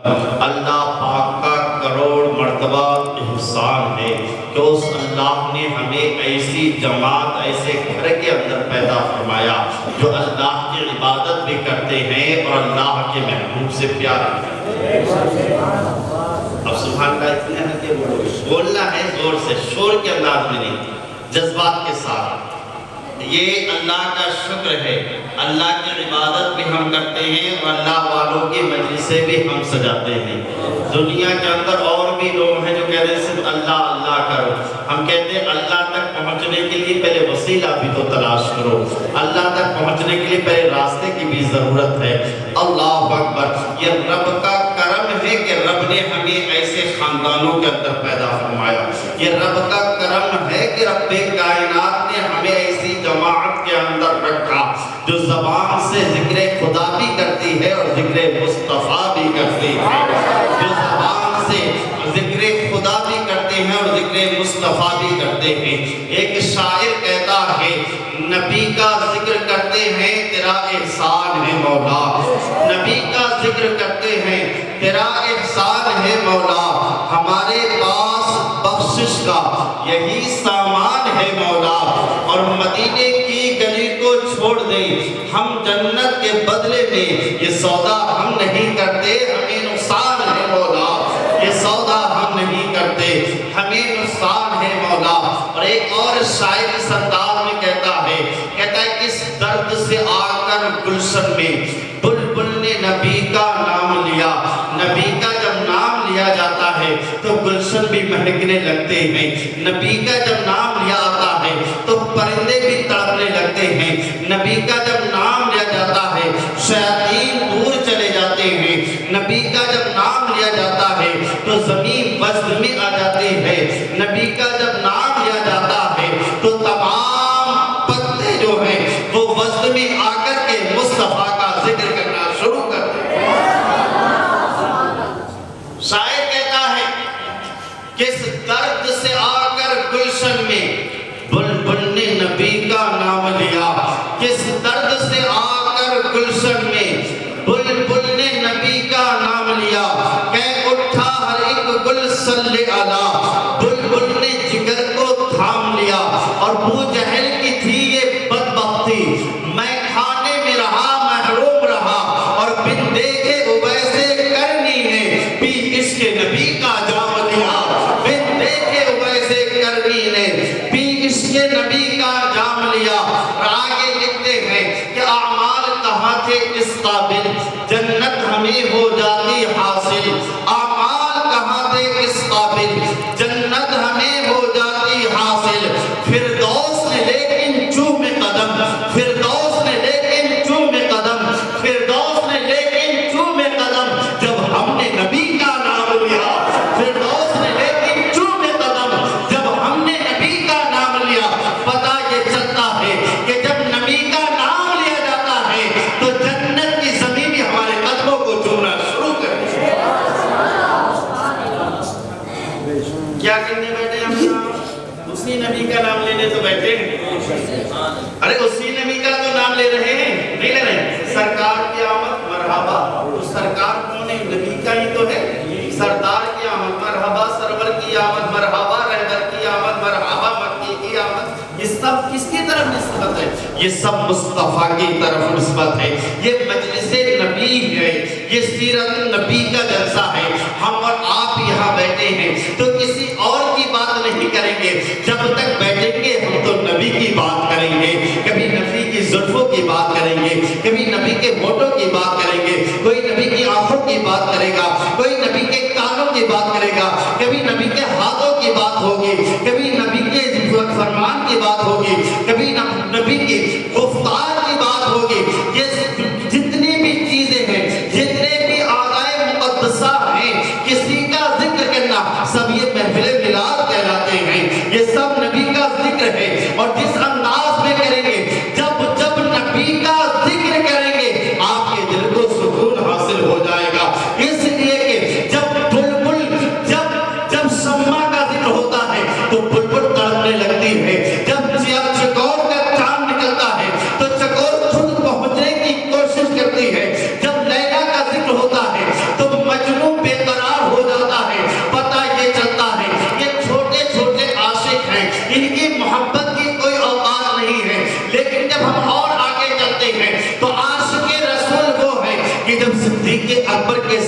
اللہ پاک کا کروڑ مرتبہ احسان ہے کہ اس اللہ نے ہمیں ایسی جماعت ایسے گھر کے اندر پیدا فرمایا جو اللہ کی عبادت بھی کرتے ہیں اور اللہ کے محبوب سے پیار کرتے ہیں۔ اب سبحان اللہ اتنے ہیں کہ بولنا ہے زور سے، شور کے انداز میں نہیں، جذبات کے ساتھ۔ یہ اللہ کا شکر ہے، اللہ کی عبادت بھی ہم کرتے ہیں اور اللہ والوں کی مجلسیں بھی ہم سجاتے ہیں۔ دنیا کے اندر اور بھی لوگ ہیں جو کہتے ہیں صرف اللہ اللہ کرو، ہم کہتے ہیں اللہ تک پہنچنے کے لیے پہلے وسیلہ بھی تو تلاش کرو، اللہ تک پہنچنے کے لیے پہلے راستے کی بھی ضرورت ہے۔ اللہ اکبر، یہ رب کا کرم ہے کہ رب نے ہمیں ایسے خاندانوں کے اندر پیدا فرمایا، یہ رب کا کرم ہے کہ رب کائنات نے ہمیں ایسی جماعت کے اندر رکھا جو زبان سے ذکر خدا بھی کرتی ہے اور ذکر مصطفیٰ بھی کرتی ہے، جو زبان سے ذکر خدا بھی کرتے ہیں اور ذکر مصطفیٰ بھی کرتے ہیں۔ ایک شاعر کہتا ہے نبی کا ذکر کرتے ہیں تیرا احسان ہے مولا، نبی کا ذکر کرتے ہیں تیرا احسان ہے مولا، ہمارے پاس بخشش کا یہی سامان ہے مولا، اور مدینے کی گلی کو چھوڑ دیں ہم جنت کے بدلے میں، یہ سودا ہم نہیں کرتے ہمیں نقصان ہے مولا، یہ سودا ہم نہیں کرتے ہمیں نقصان ہے مولا۔ اور ایک اور شاعر اس انداز میں کہتا ہے کس درد سے آ کر گلشن میں بلبل نے نبی کا نام لیا، نبی کا جب نام لیا جاتا ہے تو گلشن بھی مہکنے لگتے ہیں، نبی کا جب نام لیا آتا ہے تو پرندے بھی تڑپنے لگتے ہیں، نبی کا جب نام لیا جاتا ہے شیاطین دور چلے جاتے ہیں، نبی کا جب نام لیا جاتا ہے تو زمین وزن میں آ جاتی ہے، نبی کا جب نام لیا جاتا ہے تو تمام پتے جو ہیں وہ وزن میں آ کر کے مصطفیٰ کا ذکر کرنا شروع کرتے ہیں۔ شاعر کہتا ہے کس درد سے آ کر گلشن میں بلبل نے نبی کا نام لیا، کس درد سے آ کر گلشن میں بلبل نے نبی کا نام لیا، کہہ اٹھا ہر ایک گل صلی علی، بلبل نے جگر کو تھام لیا، اور ابو جہل کی تھی یہ بدبختی، میں کھانے میں رہا محروم رہا، اور بن دیکھے اویسے کرنی نے بھی عشق نبی کا جام لیا، بن دیکھے اویسے کرنی نے بھی عشق نبی کا جام لیا۔ اور آگے لکھتے ہیں کہ اعمال کہاں تھے اس قابل جنت ہمیں ہو جاتی حاصل، اعمال کہاں تھے اس قابل جنت ہمیں ہو جاتی حاصل، فردوس نے لیکن چوم قدم، فردوس نے لیکن چوم قدم، فردوس نے لیکن چوم قدم، جب ہم نے نبی کا نام لیا، فردوس نے لیکن چوم قدم، جب ہم نے نبی کا نام لیا۔ پتہ یہ چلتا ہے کہ جب نبی کا نام لیا جاتا ہے تو جنت کی زمین بھی ہمارے قدموں کو چومنا شروع کرتی ہے۔ کیا کرنے بیٹھے ہم یہاں؟ اسی نبی کا نام لینے تو بیٹھے ہیں، ارے اسی نبی کا تو نام لے رہے ہیں، نہیں لے رہے ہیں۔ سرکار کی آمد مرحبا، تو سرکار کون ہے؟ نبی کا ہی تو ہے۔ سردار کی آمد مرحبا، سرور کی آمد مرحبا، رہبر کی آمد مرحبا، مکی کی آمد، یہ سب کس کی طرف نسبت ہے؟ یہ سب مصطفیٰ کی طرف نسبت ہے۔ یہ مجلس نبی ہے، یہ سیرت نبی کا جلسہ ہے۔ ہم اور آپ یہاں بیٹھے ہیں تو کسی اور کی بات نہیں کریں گے، جب تک بیٹھیں گے ہم تو نبی کی بات کریں گے، کبھی نبی کی زلفوں کی بات کریں گے، کبھی نبی کے ہونٹوں کی بات کریں گے، کوئی نبی کی آنکھوں کی بات کرے گا، کوئی نبی کے کانوں کی بات کرے گا، کبھی نبی کے ہاتھوں کی بات ہوگی، کبھی نبی کے فرمان کی بات ہوگی، کبھی نبی کی گفتار کی بات ہوگی۔ یہ جتنی بھی چیزیں ہیں، جتنے بھی اعضائے مقدسہ ہیں، کسی کا ذکر کرنا سب یہ محفل میلاد کہلاتے ہیں، یہ سب نبی کا ذکر ہے۔ اور جس انداز میں کریں گے، جب جب نبی کا ذکر کریں گے آپ کے دل کو سکون حاصل ہو جائے گا، اس لیے کہ جب بلبل جب شمع کا ذکر ہوتا ہے تو بلبل تڑپنے لگتی ہے، جب چکور کا چاند نکلتا ہے تو چکور خود پہنچنے کی کوشش کرتی ہے، جب لیلا کا ذکر ہوتا ہے تو مجنون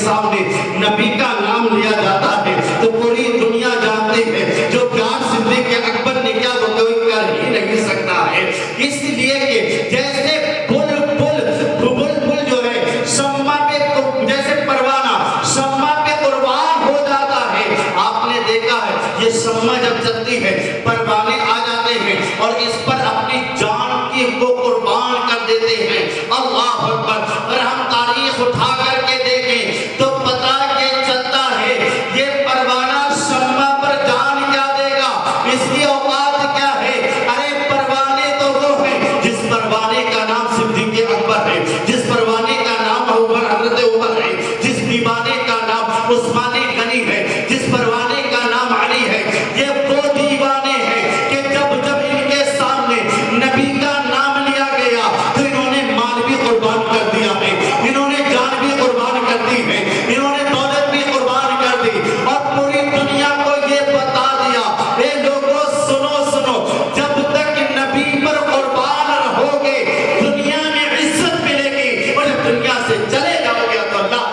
سامنے نبی کا نام لیا جاتا ہے تو پوری دنیا جانتے ہیں جو پیار صدیق اکبر نے کیا وہ کوئی کر ہی نہیں سکتا ہے، اس لیے کہ جیسے بل جو ہے شمع پہ جیسے پروانہ شمع پہ قربان ہو جاتا ہے، آپ نے دیکھا ہے یہ شمع جب چلتی ہے پروانے آ جاتے ہیں اور اس پر اپنی جان کی کو قربان کر دیتے ہیں۔ اللہ اکبر! اور ہم تاریخ اٹھا کر کے دیکھیں تو پتہ یہ چلتا ہے یہ پروانہ شمع پر جان کیا دے گا، اس کی اوقات کیا ہے؟ ارے پروانے تو وہ ہیں جس پروانے کا نام صدیق اکبر ہے، جس پروانے کا نام حضرت عمر ہے، جس دیوانے کا نام عثمان غنی ہے، جس پروانے کا نام علی ہے۔ یہ وہ دیوانے ہیں کہ جب ان کے سامنے نبی کا نام لیا گیا تو انہوں نے مال بھی قربان کر دیا ہے، انہوں نے جان بھی قربان کر دی ہے، انہوں نے دولت بھی قربان کر دی اور پوری دنیا کو یہ بتا دیا اے لوگوں سنو جب تک نبی پر قربان رہو گے دنیا میں عزت ملے گی، اور جب دنیا سے چلے جاؤ گے تو اللہ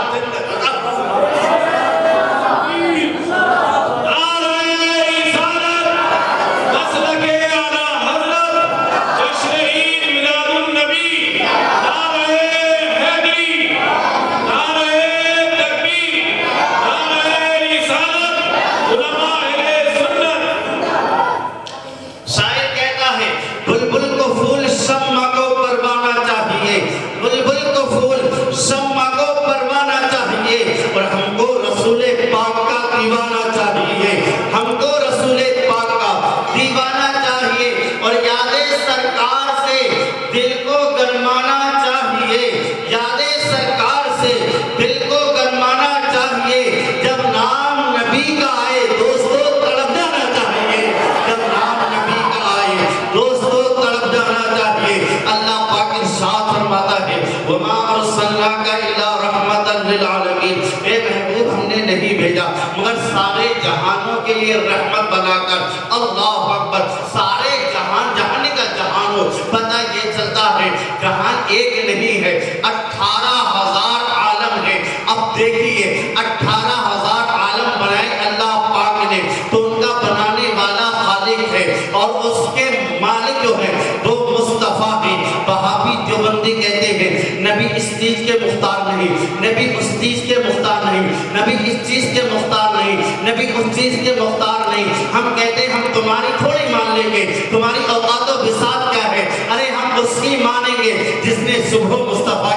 مگر سارے جہانوں کے لیے رحمت بنا کر۔ اللہ اکبر! سارے جہان کا جہان ہو، پتہ یہ چلتا ہے جہان ایک نہیں ہے، 18,000 عالم ہے۔ اب دیکھیے 18,000 عالم بنائے اللہ پاک نے تو ان کا بنانے والا خالق ہے اور اس کے مالک جو ہے وہ مصطفیٰ ہے۔ وہابی دیوبندی کہتے ہیں نبی اس چیز کے مختار نہیں، نبی اس چیز کے مختار نہیں، نبی اس چیز کے مختار نہیں، نبی اس چیز کے مختار نہیں۔ ہم کہتے ہیں ہم تمہاری تھوڑی مان لیں گے، تمہاری اوقات و بساط کیا ہے؟ ارے ہم اس کی مانیں گے جس نے صبح مصطفیٰ